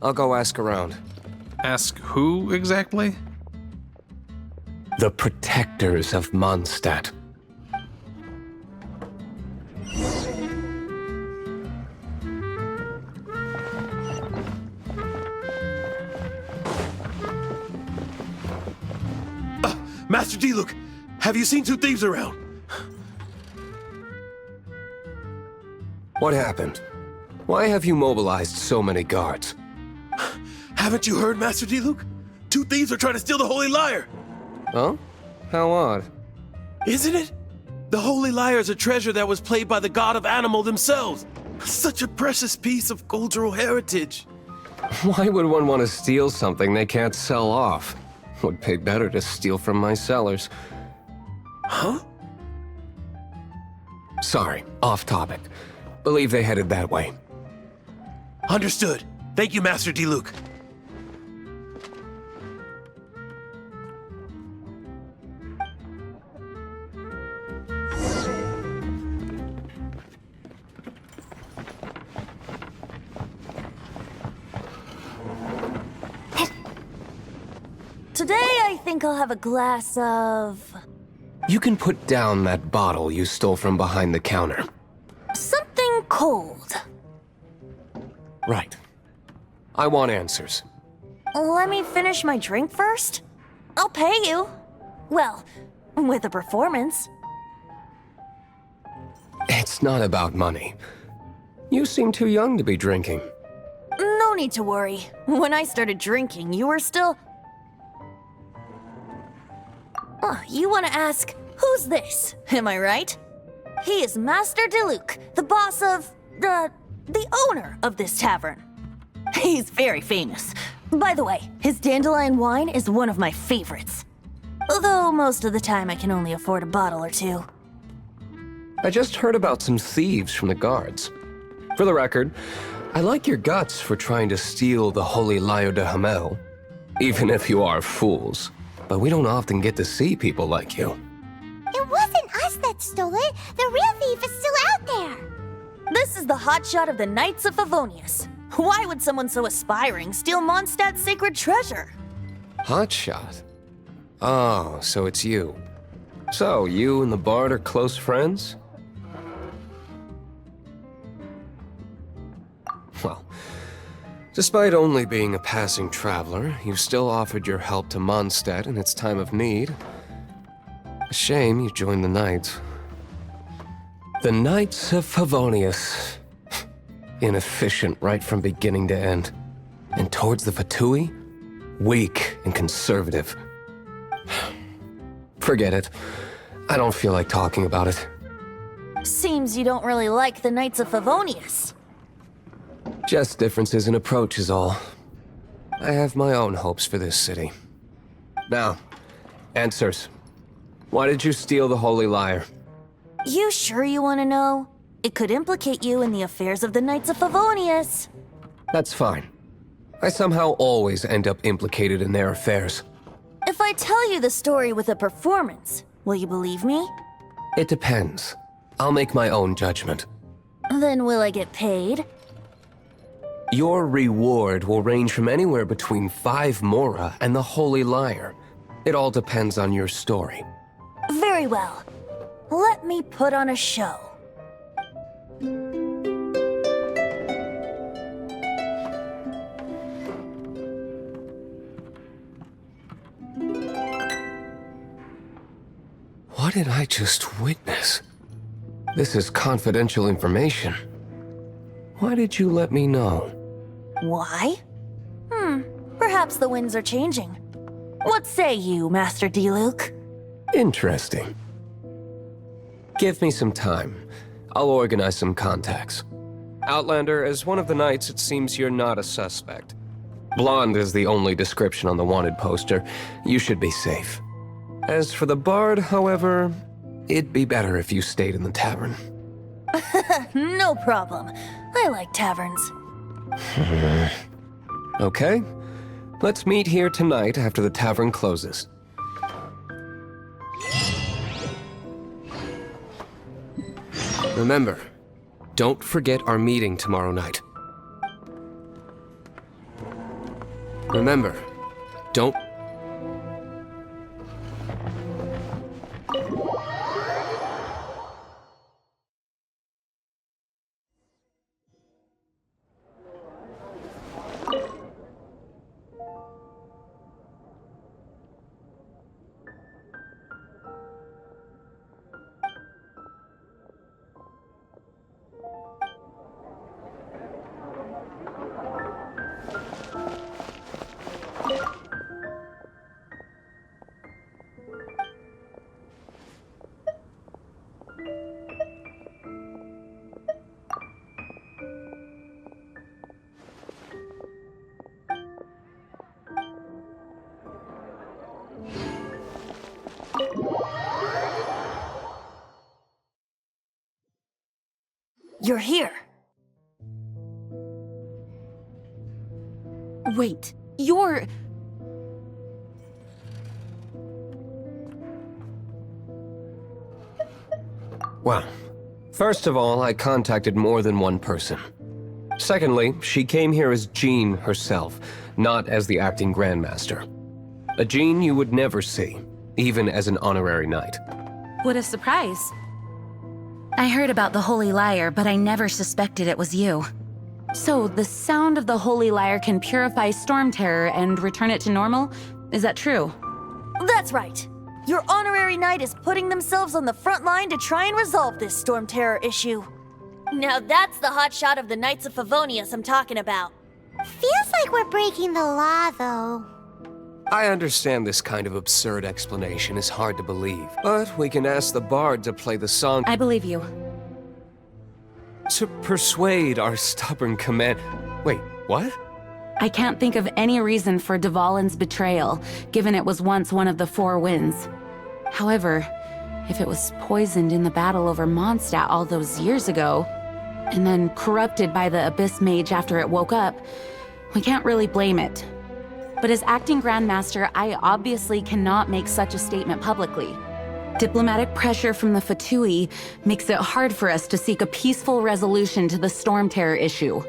I'll go ask around. Ask who exactly? The protectors of Mondstadt. Master D-Luke, have you seen two thieves around? What happened? Why have you mobilized so many guards? Haven't you heard, Master D-Luke? Two thieves are trying to steal the Holy Lyre! Huh? How odd. Isn't it? The Holy Lyre is a treasure that was played by the god of animal themselves. Such a precious piece of cultural heritage. Why would one want to steal something they can't sell off? Would pay better to steal from my sellers. Huh? Sorry, off topic. Believe they headed that way. Understood. Thank you, Master D-Luke. Today, I think I'll have a glass of... You can put down that bottle you stole from behind the counter. something cold. Right. I want answers. Let me finish my drink first. I'll pay you. Well, with a performance. It's not about money. You seem too young to be drinking. No need to worry. When I started drinking, you were still... Oh, you want to ask, who's this? Am I right? He is Master D-Luke, the boss of... the owner of this tavern. He's very famous. By the way, his dandelion wine is one of my favorites. Although most of the time I can only afford a bottle or two. I just heard about some thieves from the guards. For the record, I like your guts for trying to steal the Holy Lyre de Hamel. Even if you are fools. But we don't often get to see people like you. It wasn't us that stole it. The real thief is still out there. This is the hotshot of the Knights of Favonius. Why would someone so aspiring steal Mondstadt's sacred treasure? Hotshot? Oh, so it's you. So, you and the Bard are close friends? Well, despite only being a passing traveler, you still offered your help to Mondstadt in its time of need. A shame you joined the Knights. The Knights of Favonius. Inefficient right from beginning to end. And towards the Fatui, weak and conservative. Forget it. I don't feel like talking about it. Seems you don't really like the Knights of Favonius. Just differences in approach is all. I have my own hopes for this city. Now, answers. Why did you steal the Holy Lyre? You sure you want to know? It could implicate you in the affairs of the Knights of Favonius. That's fine. I somehow always end up implicated in their affairs. If I tell you the story with a performance, will you believe me? It depends. I'll make my own judgment. Then will I get paid? Your reward will range from anywhere between 5 mora and the Holy Lyre. It all depends on your story. Very well. Let me put on a show. What did I just witness? This is confidential information. Why did you let me know? Why? Perhaps the winds are changing. What say you, Master D-Luke? Interesting. Give me some time. I'll organize some contacts. Outlander, as one of the knights, it seems you're not a suspect. Blonde is the only description on the wanted poster. You should be safe. As for the Bard, however, it'd be better if you stayed in the tavern. No problem. I like taverns. Okay. Let's meet here tonight after the tavern closes. Remember, don't forget our meeting tomorrow night. Remember, don't... You're here. Wait, you're... Well, first of all, I contacted more than one person. Secondly, she came here as Jean herself, not as the acting Grandmaster. A Jean you would never see, even as an honorary knight. What a surprise. I heard about the Holy Lyre, but I never suspected it was you. So, the sound of the Holy Lyre can purify Storm Terror and return it to normal? Is that true? That's right. Your honorary knight is putting themselves on the front line to try and resolve this Storm Terror issue. Now that's the hotshot of the Knights of Favonius I'm talking about. Feels like we're breaking the law, though. I understand this kind of absurd explanation is hard to believe, but we can ask the bard to play the song I believe you. to persuade our stubborn command. Wait, what? I can't think of any reason for Dvalin's betrayal, given it was once one of the Four Winds. However, if it was poisoned in the battle over Mondstadt all those years ago, and then corrupted by the Abyss Mage after it woke up, we can't really blame it. But as acting Grandmaster, I obviously cannot make such a statement publicly. Diplomatic pressure from the Fatui makes it hard for us to seek a peaceful resolution to the Storm Terror issue.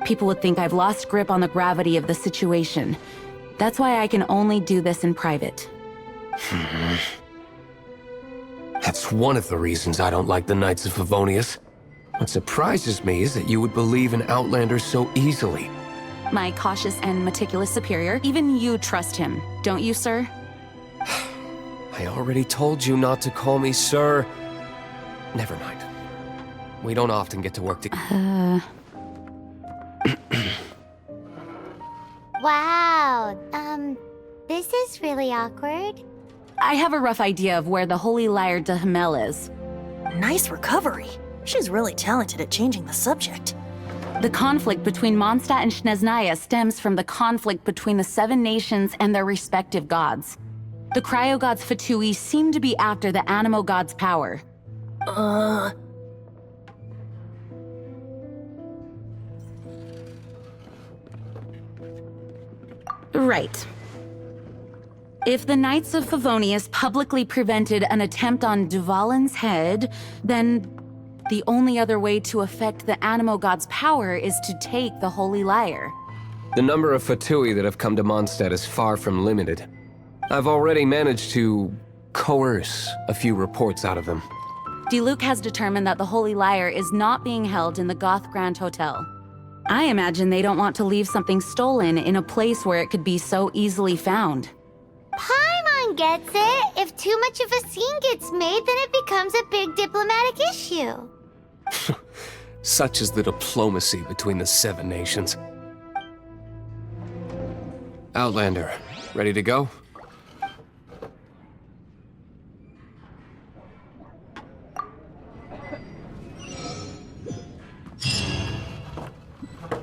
People would think I've lost grip on the gravity of the situation. That's why I can only do this in private. That's one of the reasons I don't like the Knights of Favonius. What surprises me is that you would believe in Outlanders so easily. My cautious and meticulous superior, even you trust him, don't you, sir? I already told you not to call me sir. Never mind. We don't often get to work together. Wow, this is really awkward. I have a rough idea of where the Holy Lyre de Himmel is. Nice recovery. She's really talented at changing the subject. The conflict between Mondstadt and Snezhnaya stems from the conflict between the Seven Nations and their respective gods. The cryo-gods Fatui seem to be after the Animo god's power. Right. If the Knights of Favonius publicly prevented an attempt on Dvalin's head, then the only other way to affect the Animo god's power is to take the Holy Lyre. The number of Fatui that have come to Mondstadt is far from limited. I've already managed to coerce a few reports out of them. Diluc has determined that the Holy Lyre is not being held in the Goth Grand Hotel. I imagine they don't want to leave something stolen in a place where it could be so easily found. Paimon gets it. If too much of a scene gets made, then it becomes a big diplomatic issue. Such is the diplomacy between the Seven Nations. Outlander, ready to go?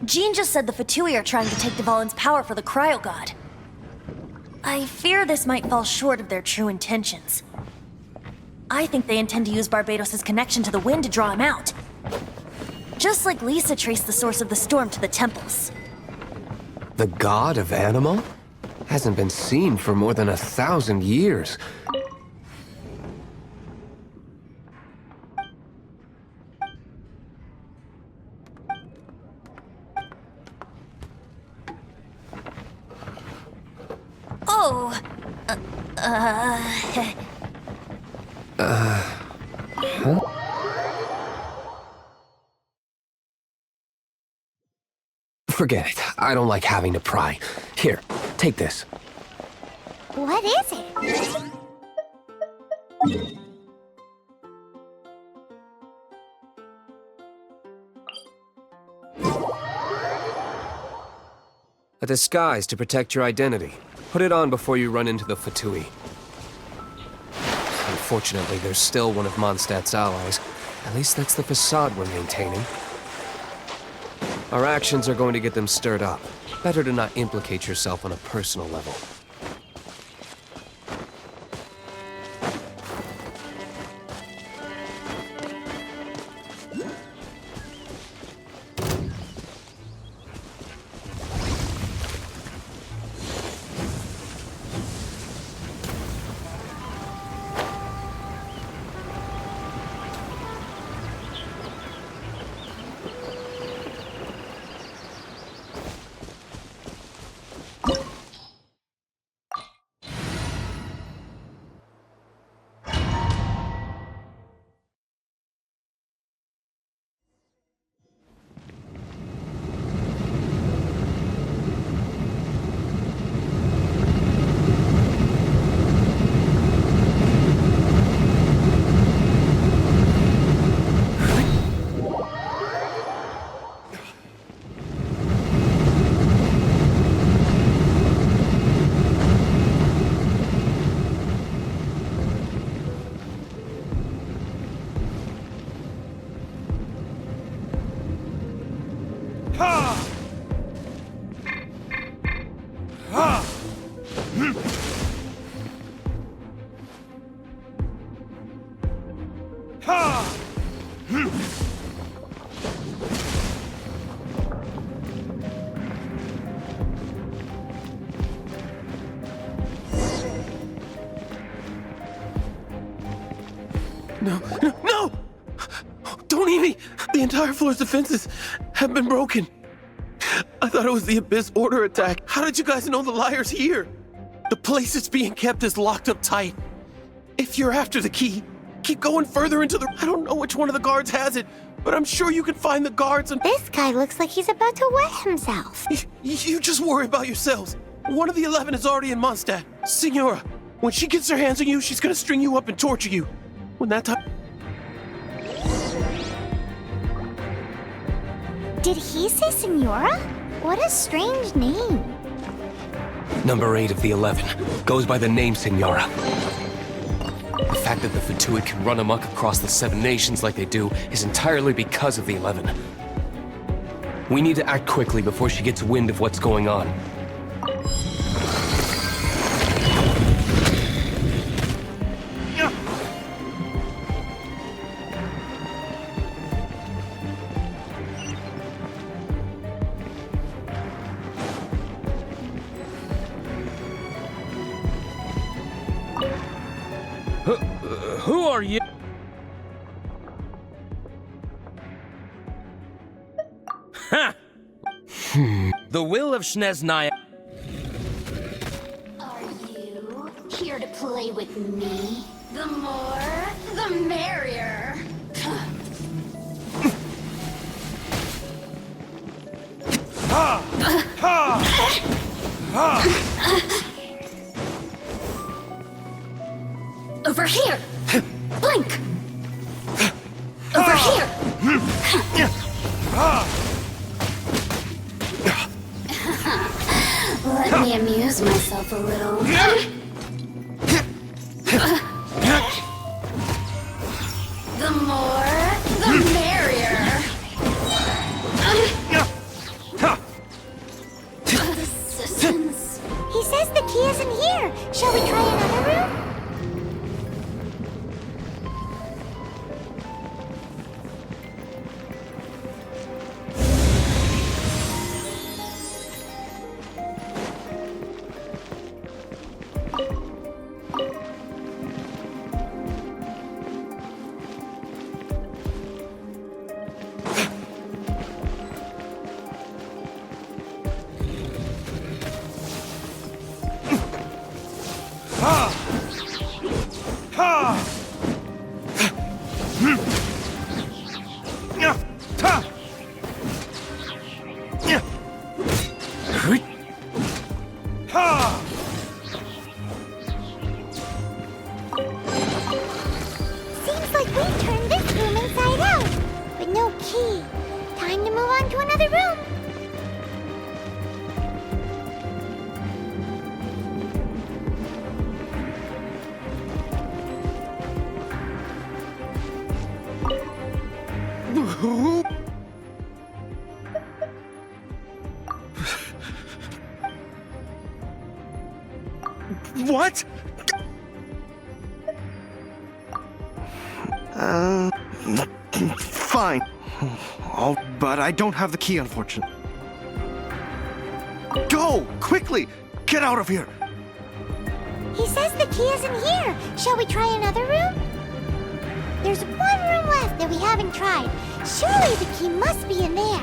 Jean just said the Fatui are trying to take Dvalin's power for the Cryo God. I fear this might fall short of their true intentions. I think they intend to use Barbados' connection to the wind to draw him out. Just like Lisa traced the source of the storm to the temples. The god of Animo? Hasn't been seen for more than 1,000 years. Oh! Forget it. I don't like having to pry. Here, take this. What is it? A disguise to protect your identity. Put it on before you run into the Fatui. Unfortunately, there's still one of Mondstadt's allies. At least that's the facade we're maintaining. Our actions are going to get them stirred up. Better to not implicate yourself on a personal level. No! Don't eat me! The entire floor's defenses have been broken. I thought it was the Abyss Order attack. How did you guys know the liar's here? The place it's being kept is locked up tight. If you're after the key, keep going further into the... I don't know which one of the guards has it, but I'm sure you can find the guards and... This guy looks like he's about to wet himself. You just worry about yourselves. One of the 11 is already in Mondstadt. Signora, when she gets her hands on you, she's gonna string you up and torture you. When that time... Did he say Senora? What a strange name. Number 8 of the 11 goes by the name Signora. The fact that the Fatui can run amok across the 7 nations like they do is entirely because of the 11. We need to act quickly before she gets wind of what's going on. Who are you? Ha! The will of Shneznaya. Are you here to play with me? The more, the merrier. Over here! Blink! Over here! Let me amuse myself a little. The more, the merrier. Assistance. He says the key isn't here. Shall we try another room? Seems like we turned this room inside out, but no key. Time to move on to another room. What? Fine. Oh, but I don't have the key, unfortunately. Go! Quickly! Get out of here! He says the key isn't here. Shall we try another room? There's one room left that we haven't tried. Surely the key must be in there.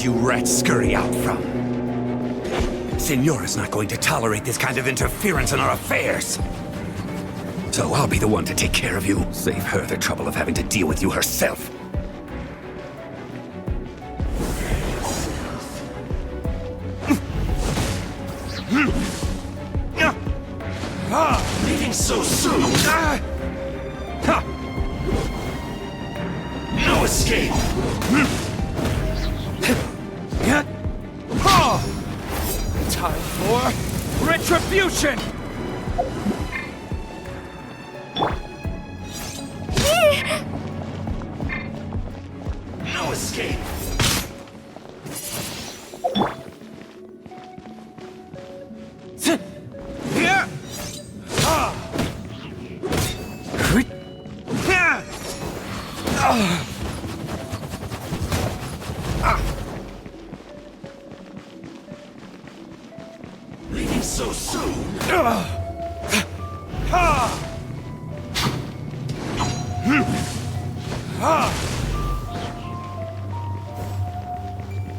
You rats scurry out from? Señora's not going to tolerate this kind of interference in our affairs. So I'll be the one to take care of you. Save her the trouble of having to deal with you herself. Leaving so soon? No escape! Time for retribution! No escape! Leaving so soon?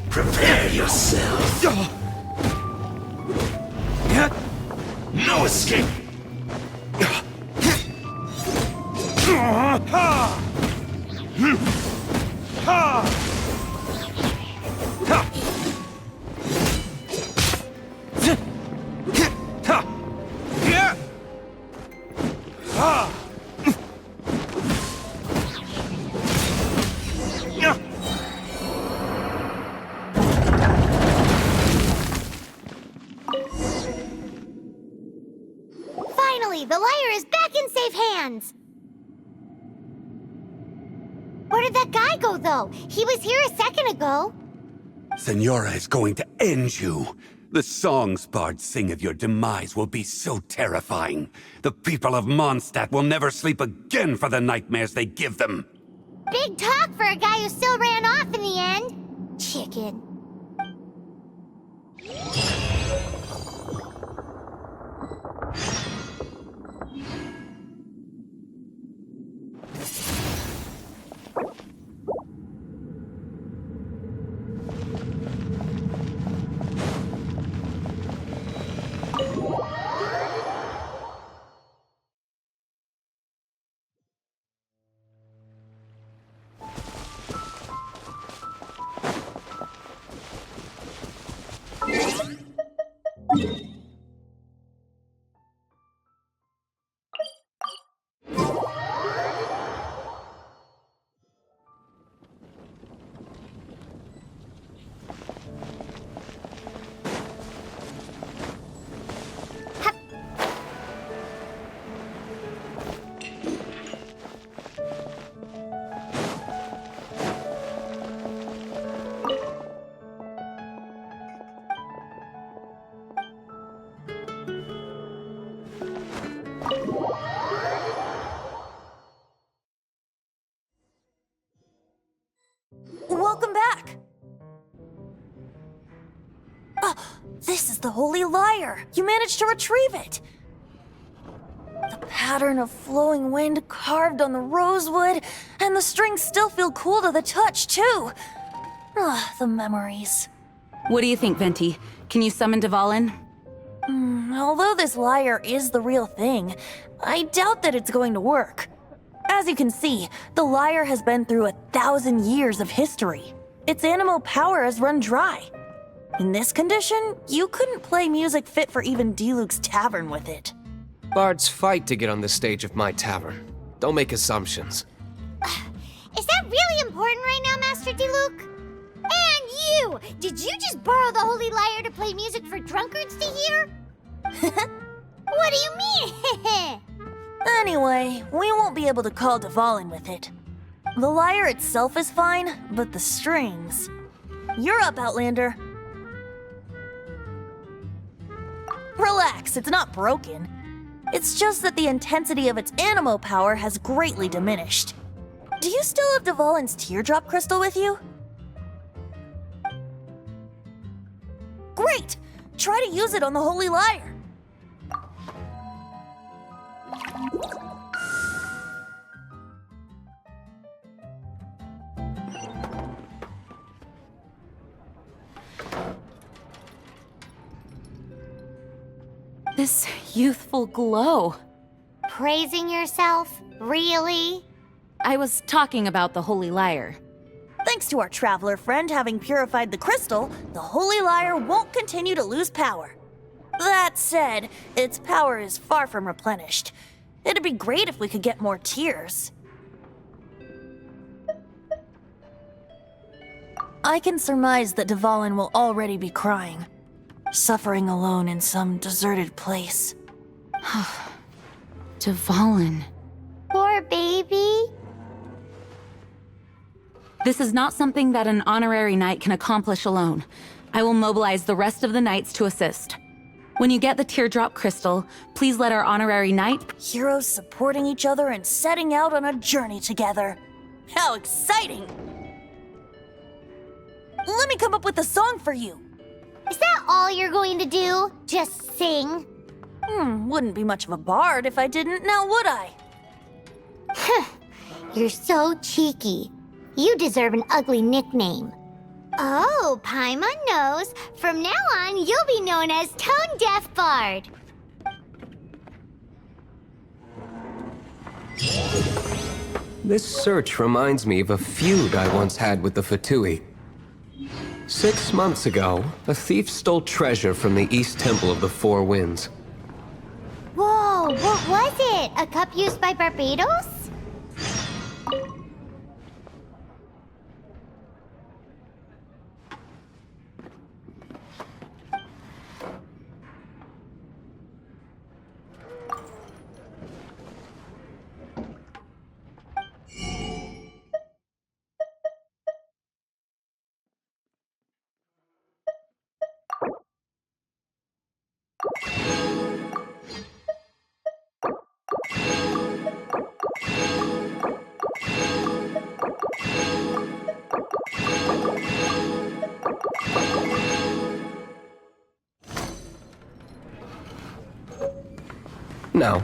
Prepare yourself. No escape. Finally, the liar is back in safe hands. Where did that guy go, though? He was here a second ago. Senora is going to end you. The songs bards sing of your demise will be so terrifying. The people of Mondstadt will never sleep again for the nightmares they give them. Big talk for a guy who still ran off in the end. Chicken. Welcome back! Oh, this is the Holy Lyre! You managed to retrieve it! The pattern of flowing wind carved on the rosewood, and the strings still feel cool to the touch, too! Ah, the memories. What do you think, Venti? Can you summon Dvalin? Although this lyre is the real thing, I doubt that it's going to work. As you can see, the lyre has been through 1,000 years of history. Its animal power has run dry. In this condition, you couldn't play music fit for even Diluc's tavern with it. Bards fight to get on the stage of my tavern. Don't make assumptions. Is that really important right now, Master Diluc? And you! Did you just borrow the Holy Lyre to play music for drunkards to hear? What do you mean? Anyway, we won't be able to call Dvalin with it. The lyre itself is fine, but the strings... You're up, Outlander. Relax, it's not broken. It's just that the intensity of its animo power has greatly diminished. Do you still have Dvalin's teardrop crystal with you? Great! Try to use it on the Holy Lyre. This youthful glow. Praising yourself? Really? I was talking about the Holy Lyre. Thanks to our traveler friend having purified the crystal, the Holy Lyre won't continue to lose power. That said, its power is far from replenished. It'd be great if we could get more tears. I can surmise that Dvalin will already be crying, suffering alone in some deserted place. Dvalin. Poor baby. This is not something that an honorary knight can accomplish alone. I will mobilize the rest of the knights to assist. When you get the teardrop crystal, please let our honorary knight... Heroes supporting each other and setting out on a journey together. How exciting! Let me come up with a song for you. Is that all you're going to do? Just sing? Wouldn't be much of a bard if I didn't, now would I? You're so cheeky. You deserve an ugly nickname. Oh, Paimon knows. From now on, you'll be known as Tone Deaf Bard. This search reminds me of a feud I once had with the Fatui. 6 months ago, a thief stole treasure from the East Temple of the Four Winds. Whoa, what was it? A cup used by Barbados? No.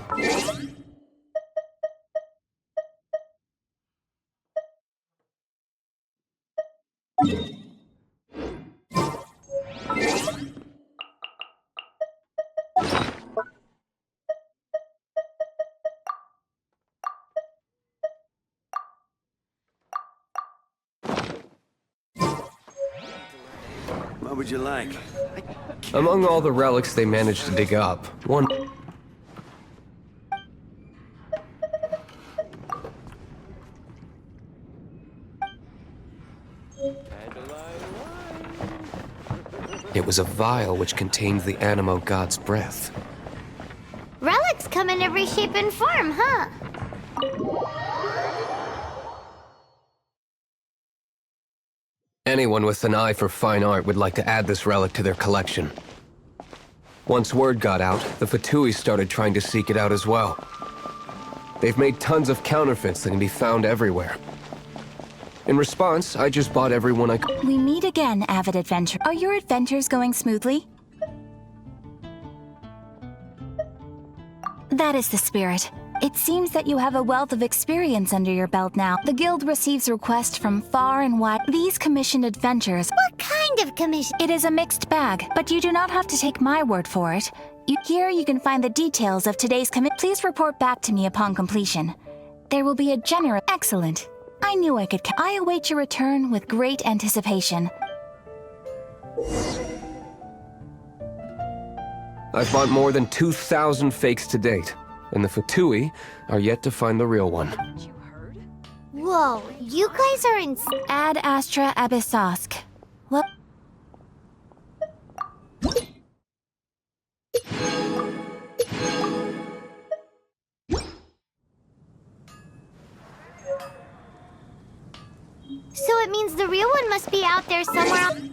What would you like? Among all the relics they managed to dig up, one... It was a vial which contained the Animo god's breath. Relics come in every shape and form, huh? Anyone with an eye for fine art would like to add this relic to their collection. Once word got out, the Fatui started trying to seek it out as well. They've made tons of counterfeits that can be found everywhere. In response, I just bought everyone I could. We meet again, avid adventurer. Are your adventures going smoothly? That is the spirit. It seems that you have a wealth of experience under your belt now. The guild receives requests from far and wide. These commissioned adventures... What kind of commission? It is a mixed bag, but you do not have to take my word for it. Here you can find the details of today's commit. Please report back to me upon completion. There will be a generous... Excellent. I knew I could... I await your return with great anticipation. I've bought more than 2,000 fakes to date, and the Fatui are yet to find the real one. Whoa, you guys are in... Ad Astra Abyssosk. Well... So it means the real one must be out there somewhere.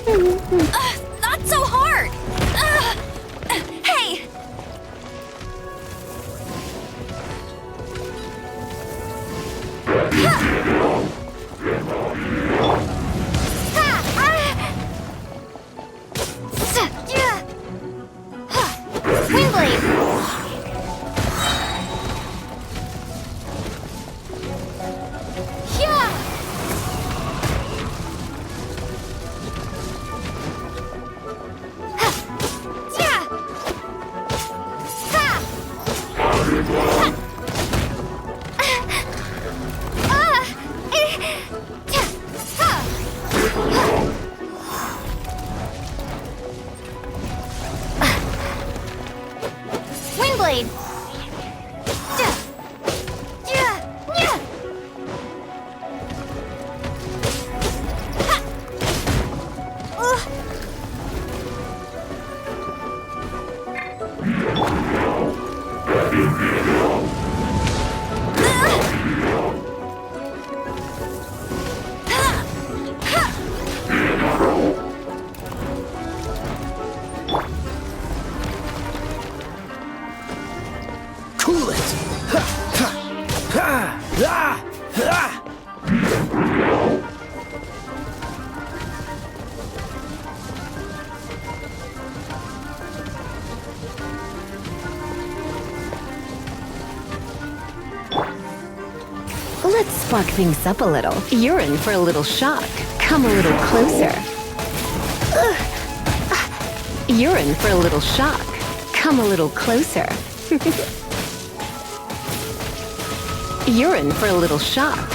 Not so hard! Hey! Windblade! Cool it! Let's spark things up a little. You're in for a little shock. Come a little closer. You're in for a little shock. Come a little closer. You're in for a little shock.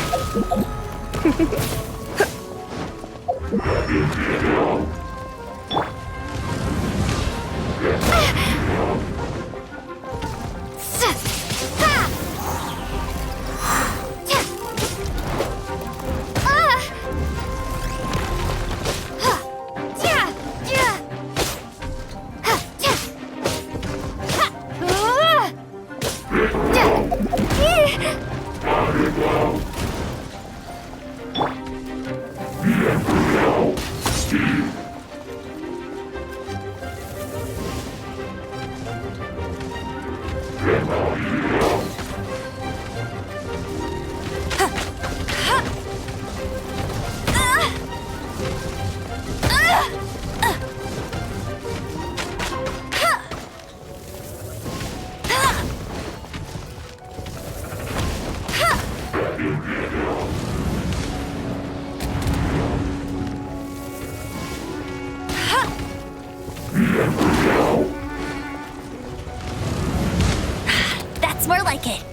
That's more like it.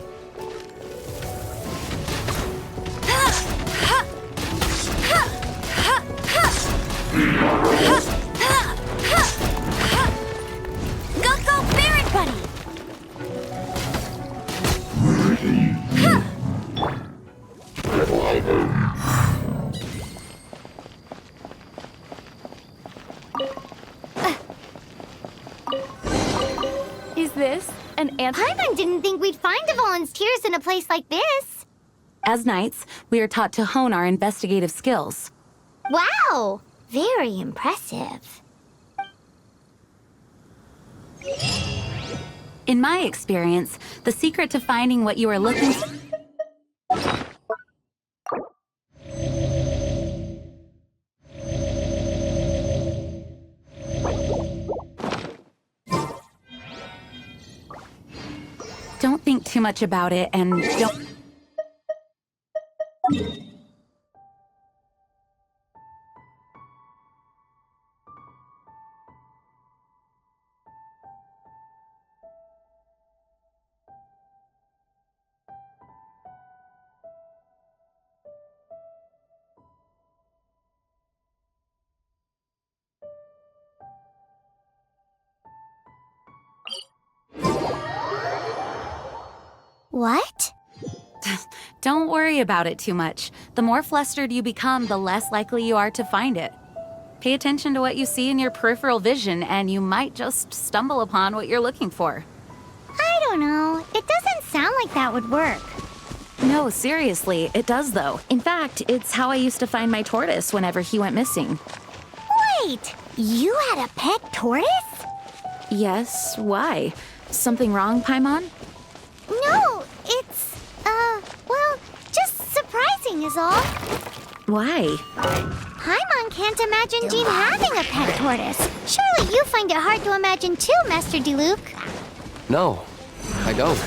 Go, Barret Buddy! Is this an answer? Paimon didn't think we'd find Dvalin's tears in a place like this. As knights, we are taught to hone our investigative skills. Wow! Very impressive. In my experience, the secret to finding what you are looking for... Don't think too much about it and don't... What? Don't worry about it too much. The more flustered you become, the less likely you are to find it. Pay attention to what you see in your peripheral vision, and you might just stumble upon what you're looking for. I don't know. It doesn't sound like that would work. No, seriously, it does though. In fact, it's how I used to find my tortoise whenever he went missing. Wait, you had a pet tortoise? Yes, why? Something wrong, Paimon? No, it's, well, just surprising is all. Why? Paimon can't imagine Jean having a pet tortoise. Surely you find it hard to imagine too, Master Diluc. No, I don't.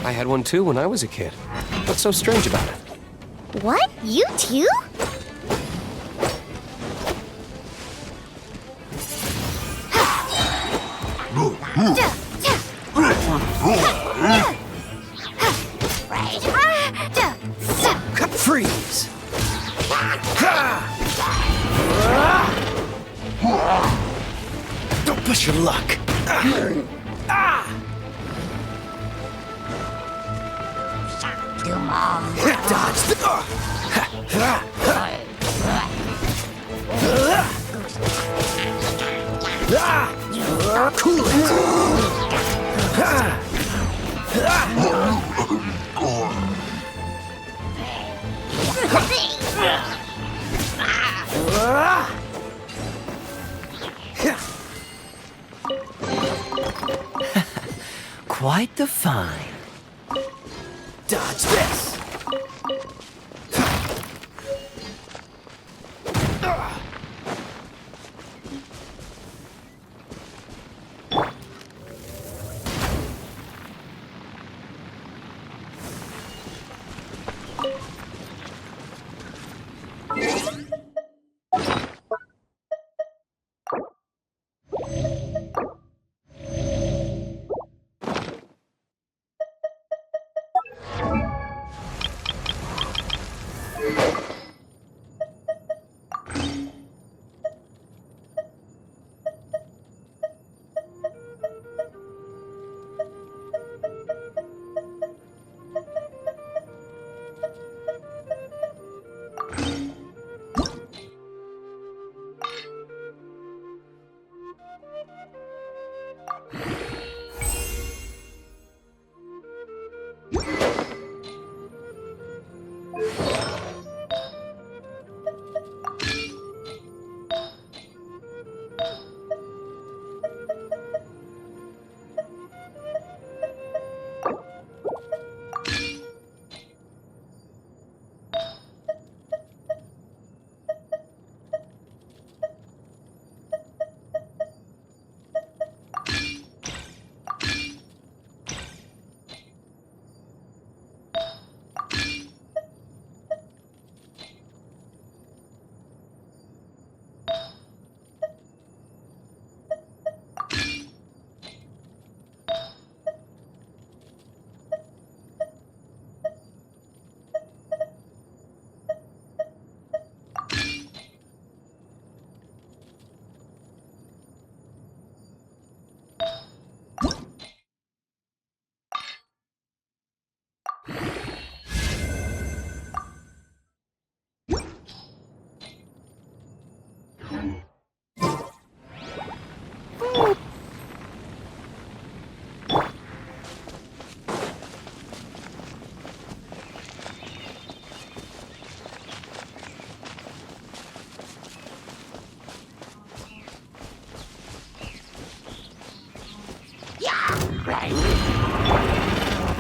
I had one too when I was a kid. What's so strange about it? What? You too? Freeze! Don't push your luck. Dodge. Cool Quite the find. Dodge this.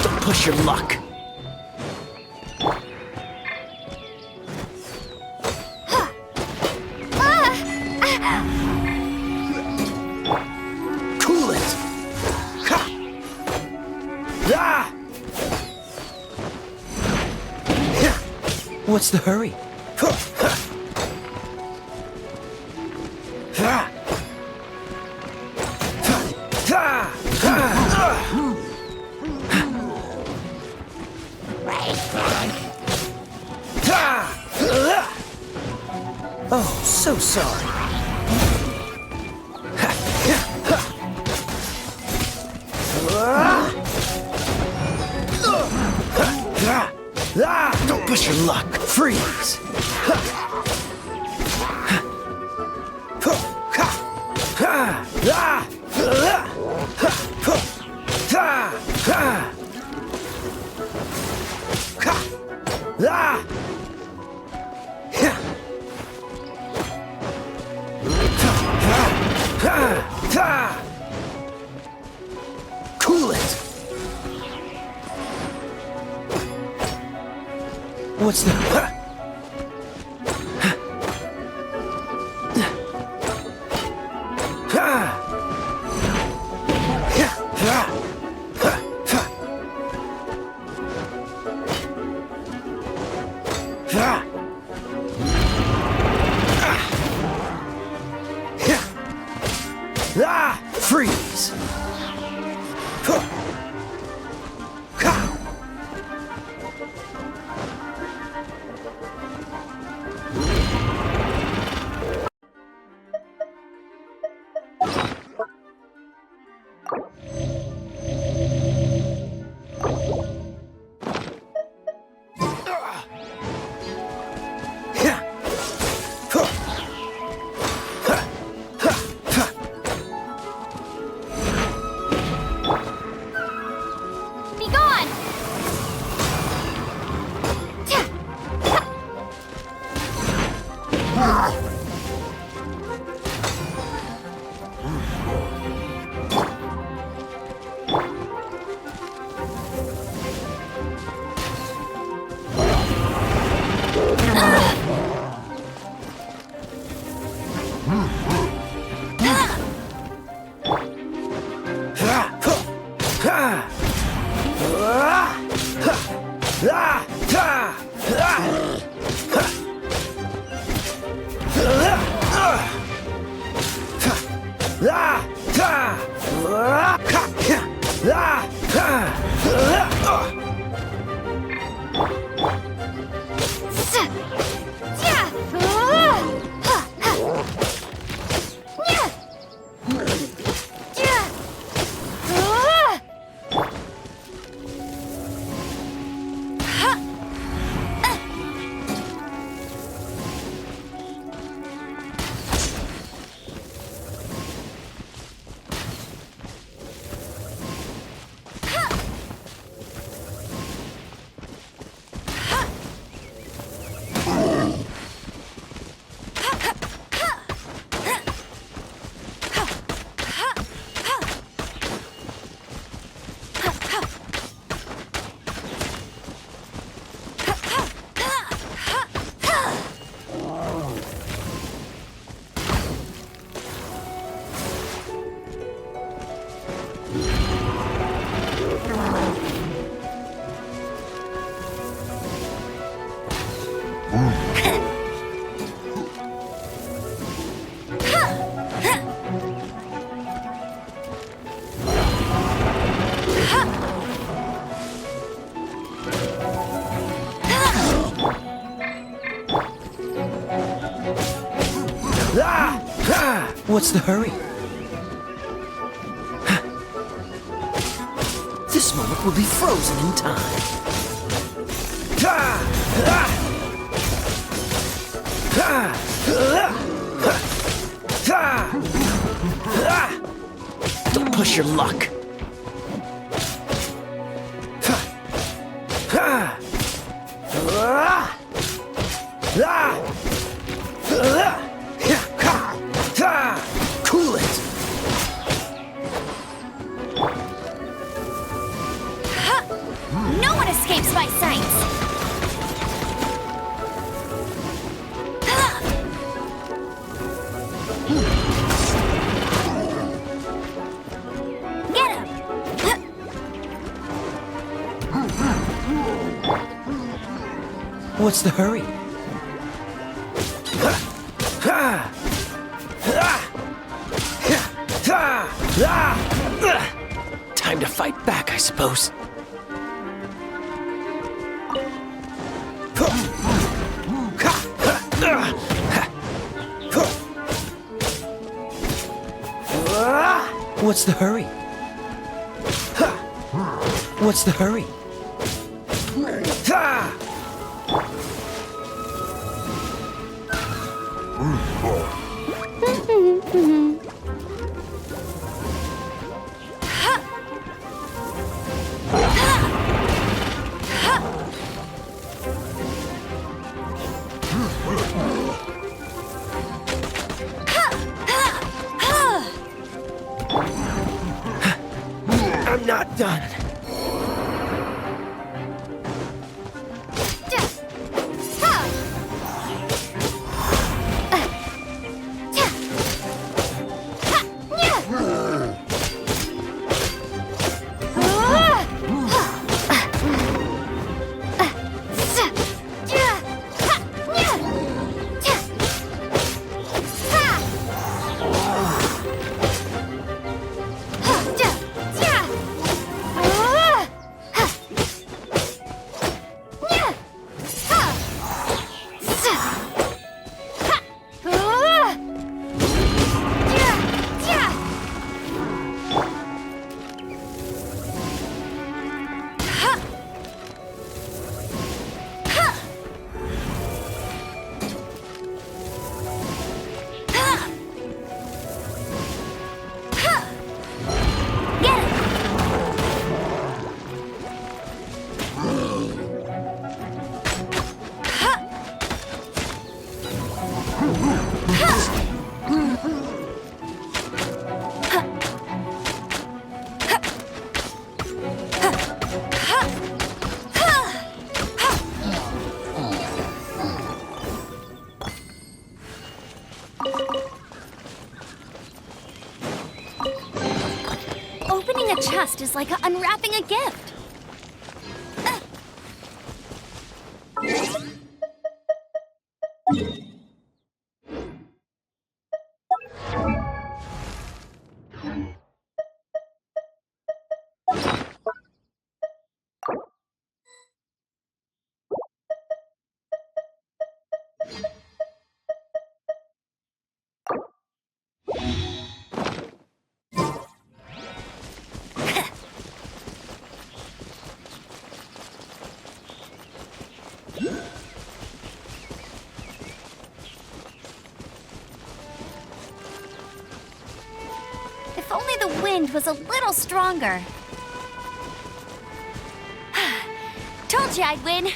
Don't push your luck. Cool it. What's the hurry? Oh, so sorry. Don't push your luck. Freeze. What's the... Freeze! Be gone! What's the hurry? This moment will be frozen in time. Don't push your luck. Cool it. No one escapes my sights! Get him! What's the hurry? Time to fight back, I suppose. What's the hurry? What's the hurry? I'm not done. past is like unwrapping a gift. If only the wind was a little stronger. Told you I'd win.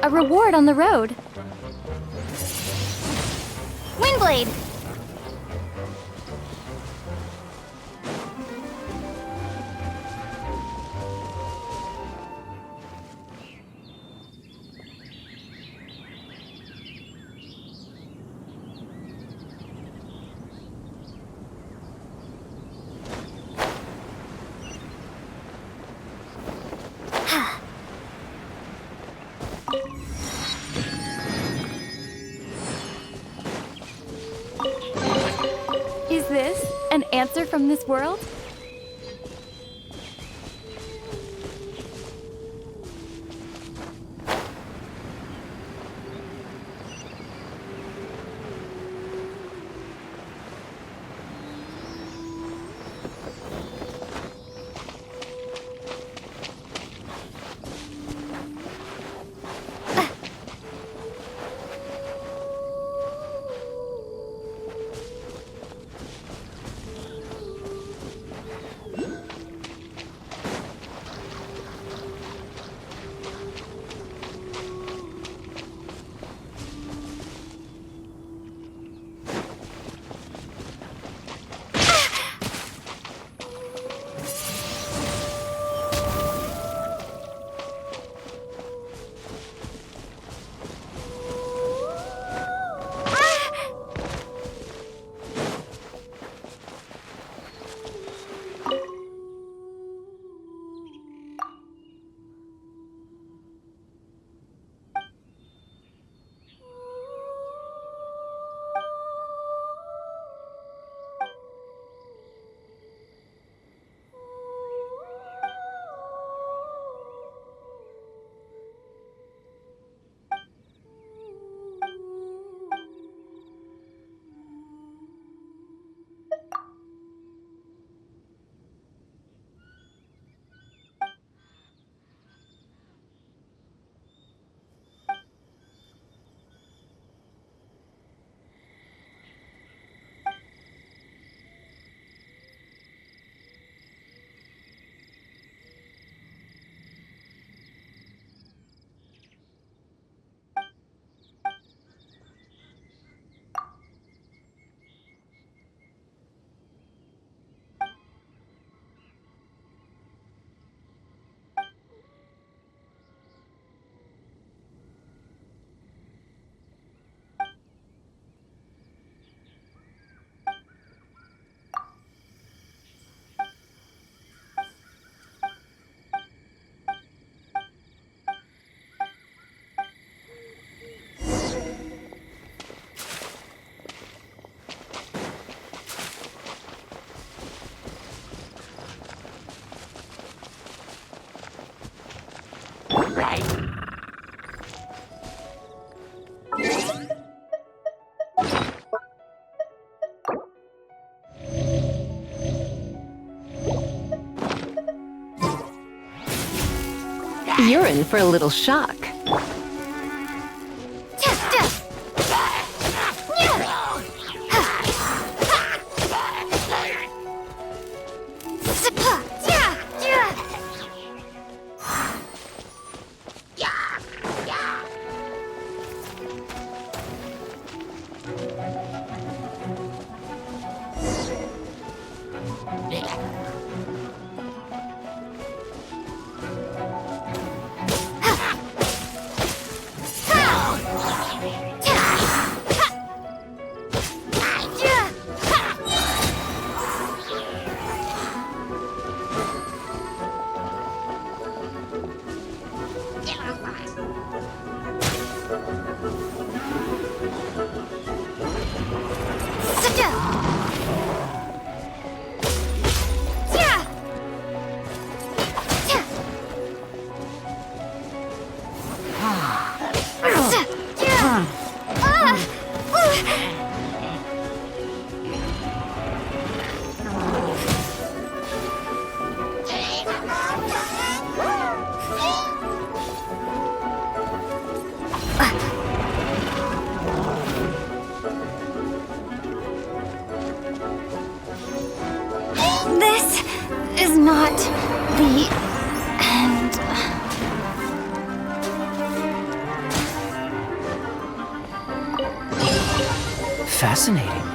A reward on the road. Windblade! Is this an answer from this world? You're in for a little shock. This is not the end. Fascinating.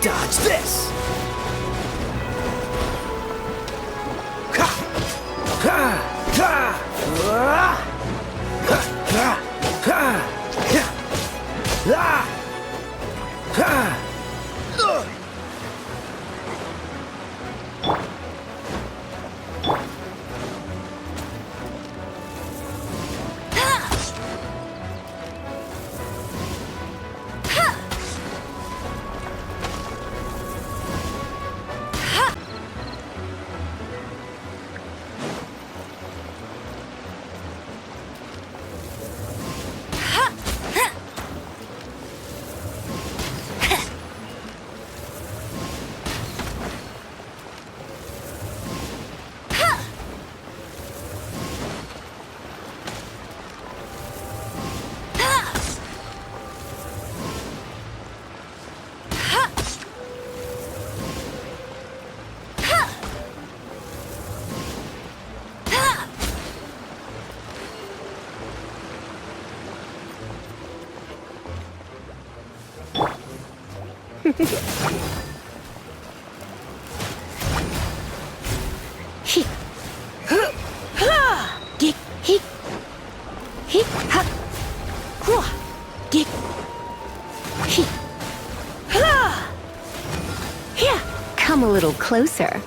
Dodge this! Come a little closer.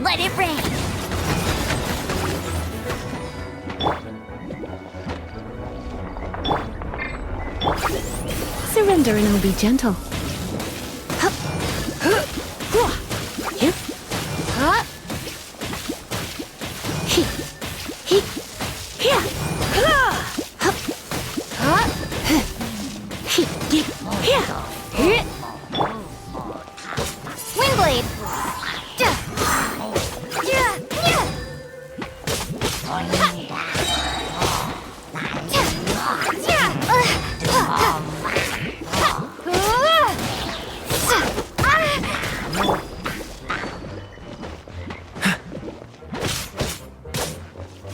Let it rain. surrender and I'll be gentle. Wingblade!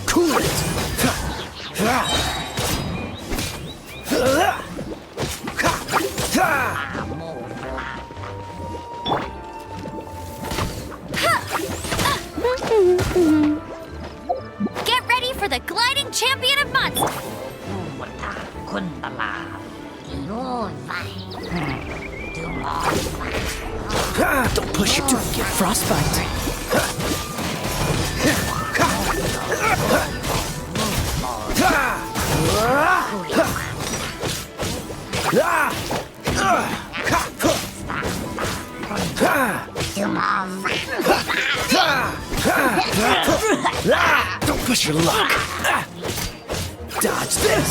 Cool it! Get ready for the gliding champion of monsters! Don't push it to get frostbite. Don't push your luck. Dodge this.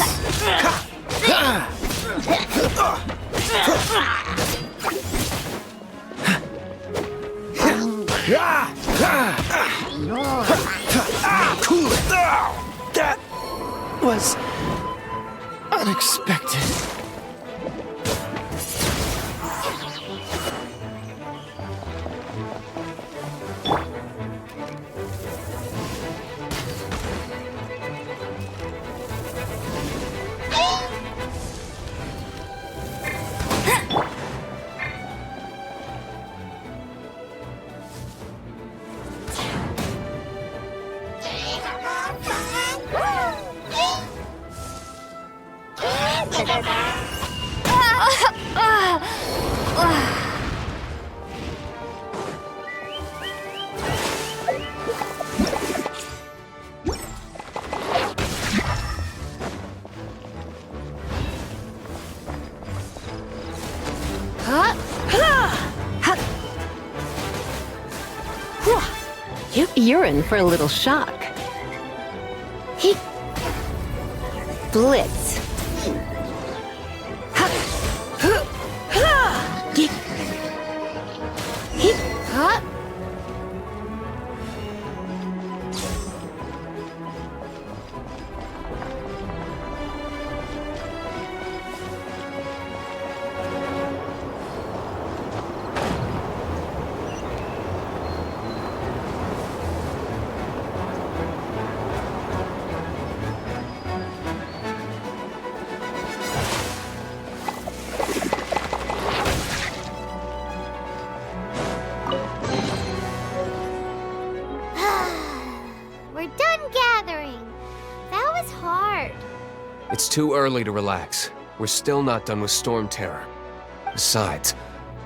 Cool it. That was unexpected. You're in for a little shock. Blitz. We're done gathering. That was hard. It's too early to relax. We're still not done with Storm Terror. Besides,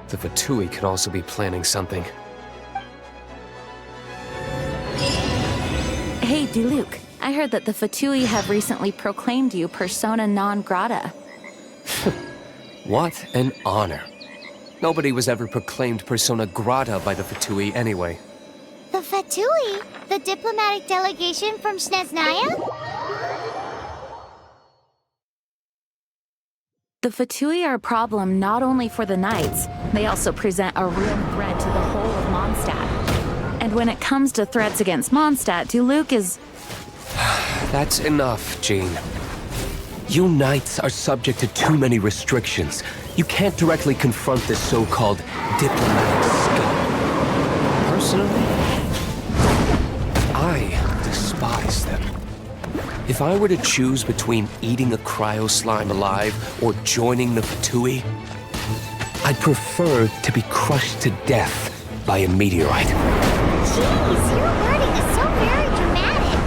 the Fatui could also be planning something. Hey, Diluc. I heard that the Fatui have recently proclaimed you persona non grata. What an honor. Nobody was ever proclaimed persona grata by the Fatui anyway. The Fatui? The diplomatic delegation from Snezhnaya? The Fatui are a problem not only for the Knights, they also present a real threat to the whole of Mondstadt. And when it comes to threats against Mondstadt, Diluc is... That's enough, Jean. You Knights are subject to too many restrictions. You can't directly confront this so-called diplomatic scum. Personally, I despise them. If I were to choose between eating a cryo slime alive or joining the Fatui, I'd prefer to be crushed to death by a meteorite. Jeez, your wording is so very dramatic.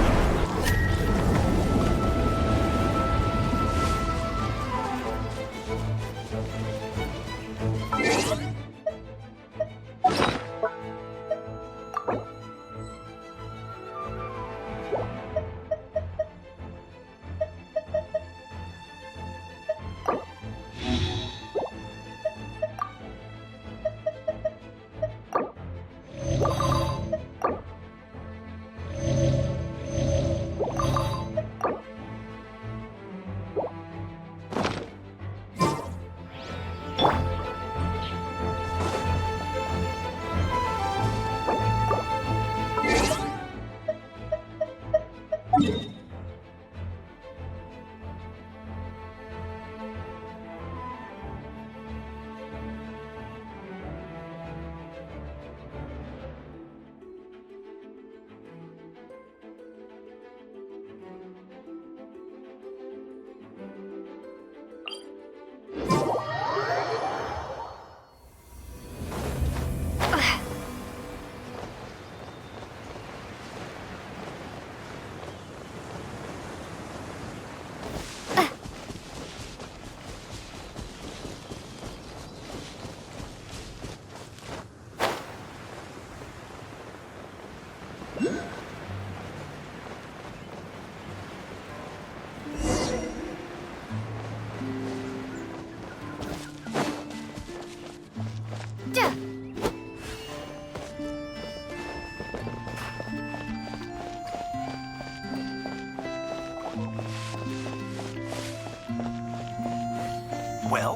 Well,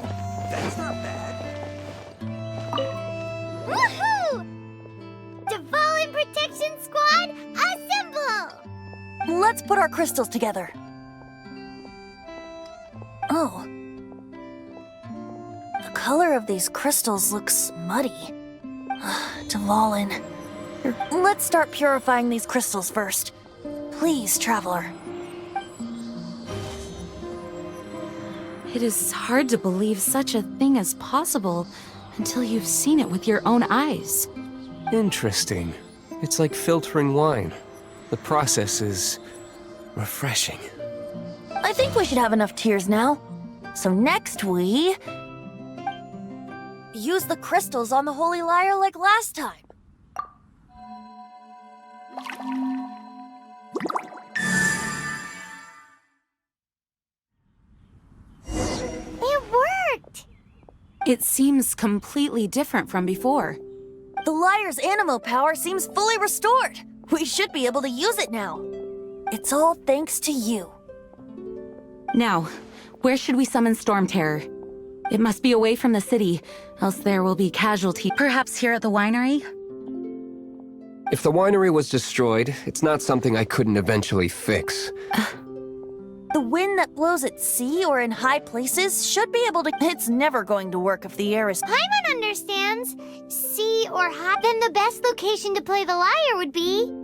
that's not bad. Woohoo! Dvalin Protection Squad, assemble! Let's put our crystals together. Oh. The color of these crystals looks muddy. Dvalin. Let's start purifying these crystals first. Please, Traveler. It is hard to believe such a thing is possible until you've seen it with your own eyes. Interesting. It's like filtering wine. The process is refreshing. I think we should have enough tears now. So next we... use the crystals on the Holy Lyre like last time. It worked! It seems completely different from before. The Lyre's animo power seems fully restored. We should be able to use it now. It's all thanks to you. Now, where should we summon Storm Terror? It must be away from the city, else there will be casualties. Perhaps here at the winery? If the winery was destroyed, it's not something I couldn't eventually fix. The wind that blows at sea or in high places should be able to... It's never going to work if the air is... Paimon understands. Sea or high, then the best location to play the lyre would be...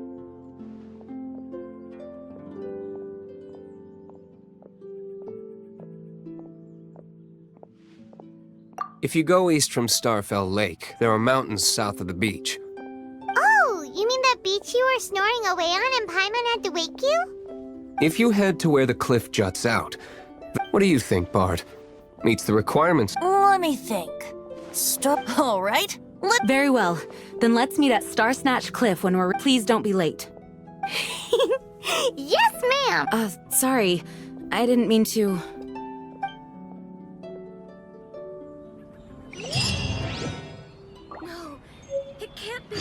If you go east from Starfell Lake, there are mountains south of the beach. Oh, you mean that beach you were snoring away on and Paimon had to wake you? If you head to where the cliff juts out, what do you think, Bard? Meets the requirements. Let me think. Stop. All right. Very well. Then let's meet at Star Snatch Cliff when we're... Please don't be late. Yes, ma'am! Sorry. I didn't mean to... No, it can't be.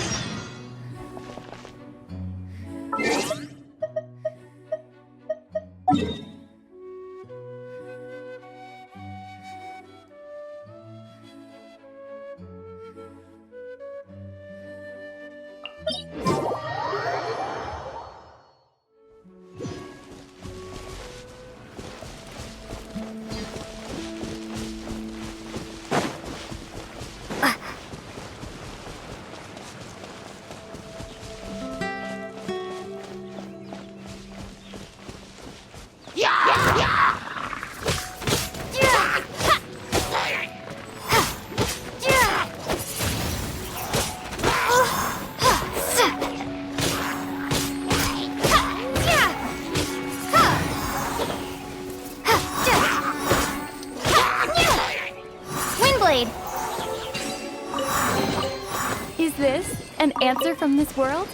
Is this an answer from this world?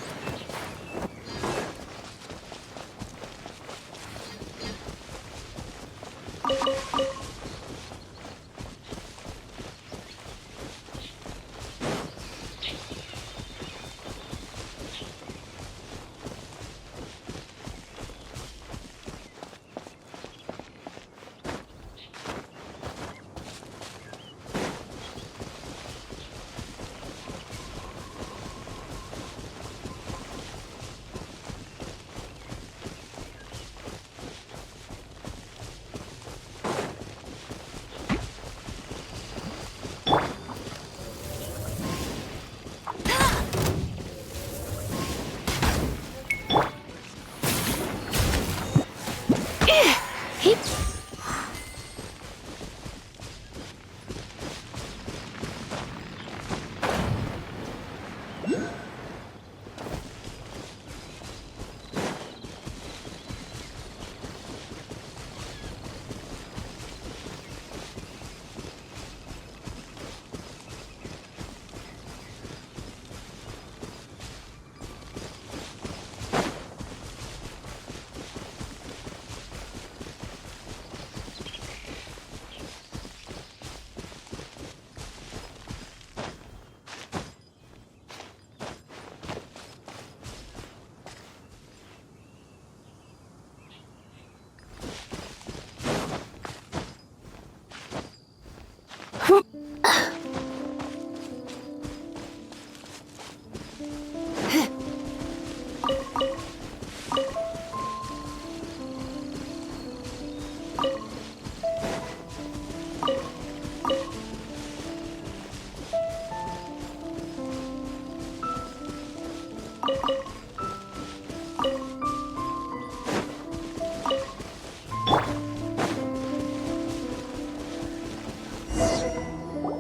keep...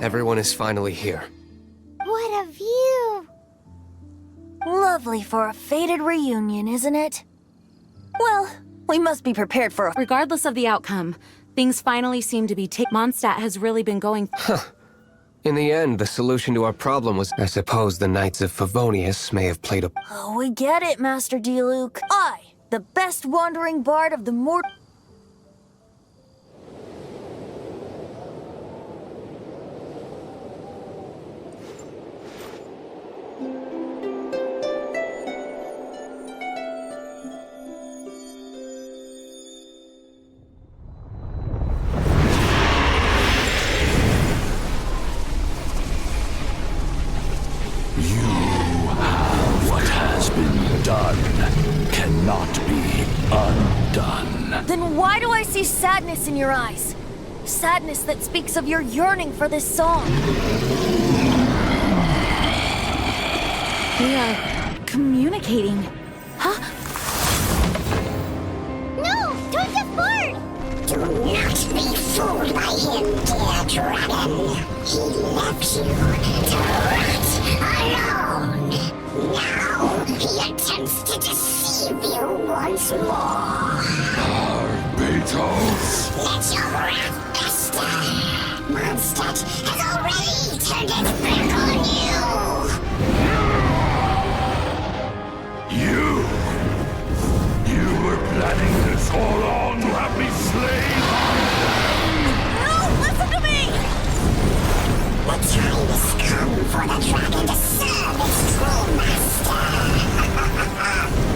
Everyone is finally here. What a view! Lovely for a fated reunion, isn't it? Well, we must be prepared for a... Regardless of the outcome, things finally seem to be Mondstadt has really been going... In the end, the solution to our problem was... I suppose the Knights of Favonius may have played a... Oh, we get it, Master Diluc. I, the best wandering bard of the mortal... Then why do I see sadness in your eyes? Sadness that speaks of your yearning for this song. We are communicating. Huh? No! Don't get bored! Do not be fooled by him, dear dragon. He left you to rot alone. Now he attempts to deceive you once more. Beatles! Let your wrath fester. Mondstadt has already turned its back on you. You were planning this all along to have me slain? No, listen to me! The time has come for the dragon to serve its true master.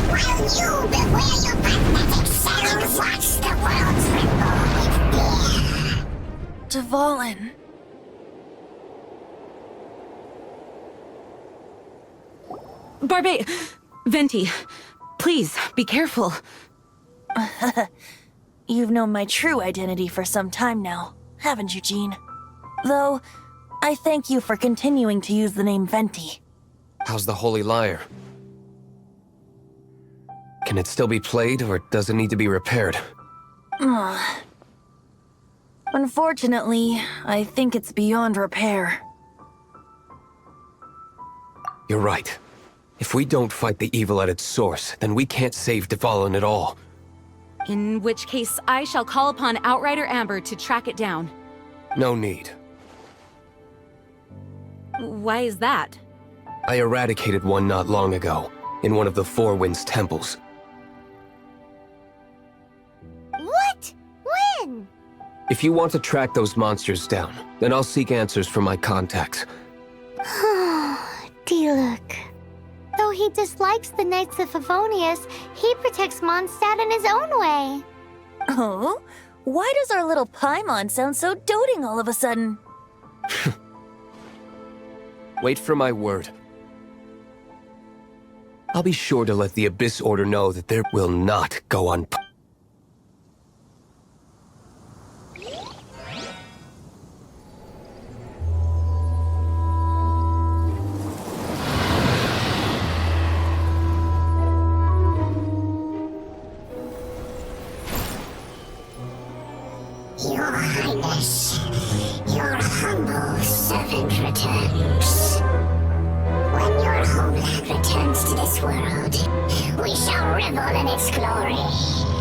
While you beware your pathetic selves, watch the world tremble with fear. Dvalin. Venti, please, be careful. You've known my true identity for some time now, haven't you, Jean? Though, I thank you for continuing to use the name Venti. How's the Holy Lyre? Can it still be played, or does it need to be repaired? Unfortunately, I think it's beyond repair. You're right. If we don't fight the evil at its source, then we can't save Dvalin at all. In which case, I shall call upon Outrider Amber to track it down. No need. Why is that? I eradicated one not long ago, in one of the Four Winds temples. What? When? If you want to track those monsters down, then I'll seek answers from my contacts. Diluc. Though he dislikes the Knights of Favonius, he protects Mondstadt in his own way. Oh? Why does our little Paimon sound so doting all of a sudden? Wait for my word. I'll be sure to let the Abyss Order know that there will not go on. Your Highness, your humble servant returns. When your homeland returns to this world, we shall revel in its glory.